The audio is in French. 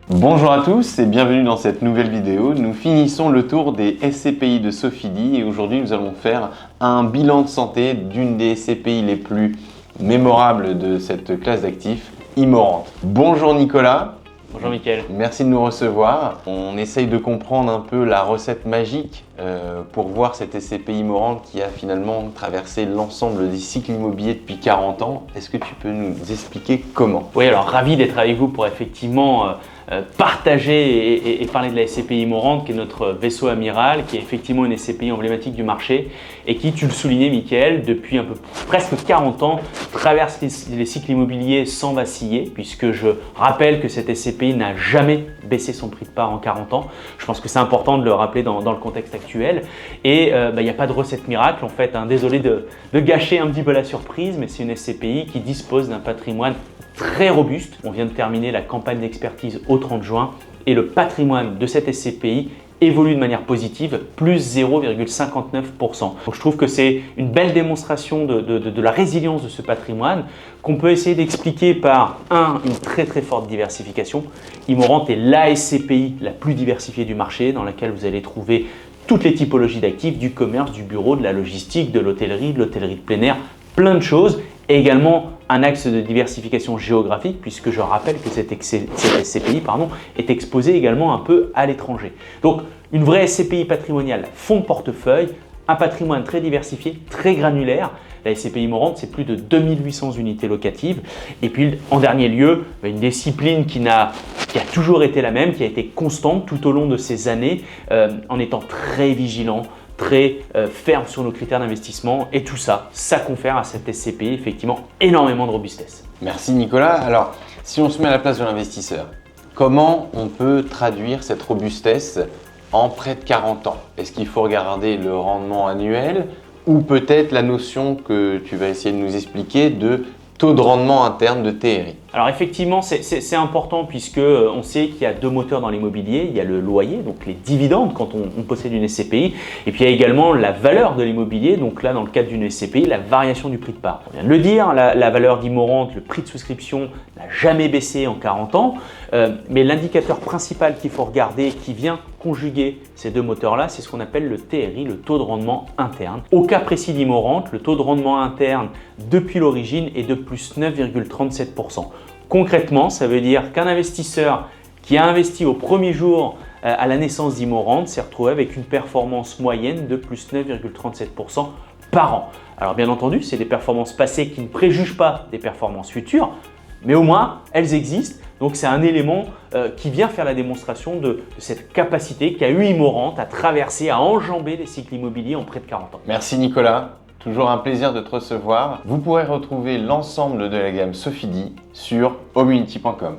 Bonjour à tous et bienvenue dans cette nouvelle vidéo. Nous finissons le tour des SCPI de Sofidy et aujourd'hui nous allons faire un bilan de santé d'une des SCPI les plus mémorables de cette classe d'actifs, Immorente. Bonjour Nicolas. Bonjour Mickaël. Merci de nous recevoir. On essaye de comprendre un peu la recette magique pour voir cette SCPI Immorente qui a finalement traversé l'ensemble des cycles immobiliers depuis 40 ans. Est-ce que tu peux nous expliquer comment? Oui, alors ravi d'être avec vous pour effectivement partager et parler de la SCPI Immorente qui est notre vaisseau amiral, qui est effectivement une SCPI emblématique du marché et qui, tu le soulignais Mickaël, depuis presque 40 ans, traverse les cycles immobiliers sans vaciller, puisque je rappelle que cette SCPI n'a jamais baissé son prix de part en 40 ans. Je pense que c'est important de le rappeler dans le contexte actuel. Et il n'y a pas de recette miracle en fait, hein. Désolé de gâcher un petit peu la surprise, mais c'est une SCPI qui dispose d'un patrimoine très robuste. On vient de terminer la campagne d'expertise au 30 juin et le patrimoine de cette SCPI évolue de manière positive, plus 0,59%. Donc je trouve que c'est une belle démonstration de la résilience de ce patrimoine qu'on peut essayer d'expliquer par une très forte diversification. Immorente est la SCPI la plus diversifiée du marché dans laquelle vous allez trouver toutes les typologies d'actifs, du commerce, du bureau, de la logistique, de l'hôtellerie de plein air, plein de choses. Et également un axe de diversification géographique puisque je rappelle que cette SCPI est exposée également un peu à l'étranger. Donc une vraie SCPI patrimoniale, fonds de portefeuille, un patrimoine très diversifié, très granulaire. La SCPI Immorente, c'est plus de 2800 unités locatives. Et puis en dernier lieu, une discipline qui a toujours été la même, qui a été constante tout au long de ces années en étant très vigilant, très ferme sur nos critères d'investissement et tout ça, ça confère à cette SCPI effectivement énormément de robustesse. Merci Nicolas. Alors, si on se met à la place de l'investisseur, comment on peut traduire cette robustesse en près de 40 ans? Est-ce qu'il faut regarder le rendement annuel ou peut-être la notion que tu vas essayer de nous expliquer de taux de rendement interne de TRI? Alors effectivement, c'est important puisque on sait qu'il y a deux moteurs dans l'immobilier. Il y a le loyer, donc les dividendes quand on possède une SCPI. Et puis il y a également la valeur de l'immobilier. Donc là, dans le cadre d'une SCPI, la variation du prix de part. On vient de le dire, la valeur d'Immorente, le prix de souscription n'a jamais baissé en 40 ans. Mais l'indicateur principal qu'il faut regarder qui vient conjuguer ces deux moteurs-là, c'est ce qu'on appelle le TRI, le taux de rendement interne. Au cas précis d'Immorente, le taux de rendement interne depuis l'origine est de plus 9,37%. Concrètement, ça veut dire qu'un investisseur qui a investi au premier jour à la naissance d'Immorente s'est retrouvé avec une performance moyenne de plus 9,37% par an. Alors bien entendu, c'est des performances passées qui ne préjugent pas des performances futures, mais au moins elles existent. Donc c'est un élément qui vient faire la démonstration de cette capacité qu'a eu Immorente à traverser, à enjamber les cycles immobiliers en près de 40 ans. Merci Nicolas. Toujours un plaisir de te recevoir. Vous pourrez retrouver l'ensemble de la gamme Sofidy sur homeunity.com.